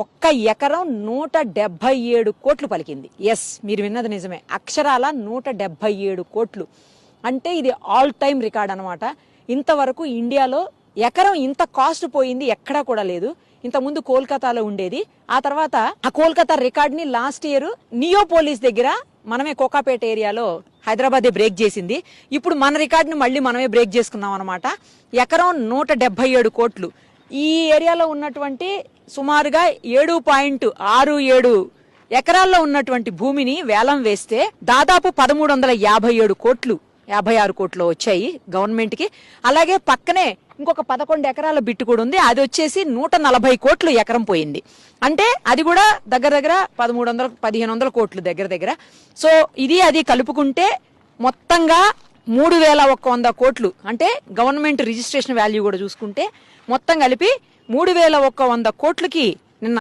ఒక్క ఎకరం 177 కోట్లు పలికింది. ఎస్, మీరు విన్నది నిజమే, అక్షరాల 177 కోట్లు. అంటే ఇది ఆల్ టైమ్ రికార్డ్ అనమాట. ఇంతవరకు ఇండియాలో ఎకరం ఇంత కాస్ట్ పోయింది ఎక్కడా కూడా లేదు. ఇంతకుముందు కోల్కతాలో ఉండేది. ఆ తర్వాత ఆ కోల్కతా రికార్డ్ ని లాస్ట్ ఇయర్ నియోపోలిస్ దగ్గర మనమే కోకాపేట ఏరియాలో హైదరాబాదే బ్రేక్ చేసింది. ఇప్పుడు మన రికార్డుని మళ్ళీ మనమే బ్రేక్ చేసుకున్నాం అనమాట. ఎకరం 177 కోట్లు. ఈ ఏరియాలో ఉన్నటువంటి సుమారుగా 7.67 ఎకరాల్లో ఉన్నటువంటి భూమిని వేలం వేస్తే దాదాపు 1357 కోట్లు 56 కోట్లు వచ్చాయి గవర్నమెంట్ కి. అలాగే పక్కనే ఇంకొక 11 ఎకరాల బిట్టు కూడా ఉంది, అది వచ్చేసి 140 కోట్లు ఎకరం పోయింది. అంటే అది కూడా దగ్గర దగ్గర 1300-1500 కోట్లు దగ్గర దగ్గర. సో ఇది అది కలుపుకుంటే మొత్తంగా 3100 కోట్లు. అంటే గవర్నమెంట్ రిజిస్ట్రేషన్ వాల్యూ కూడా చూసుకుంటే మొత్తం కలిపి 3100 కోట్లకి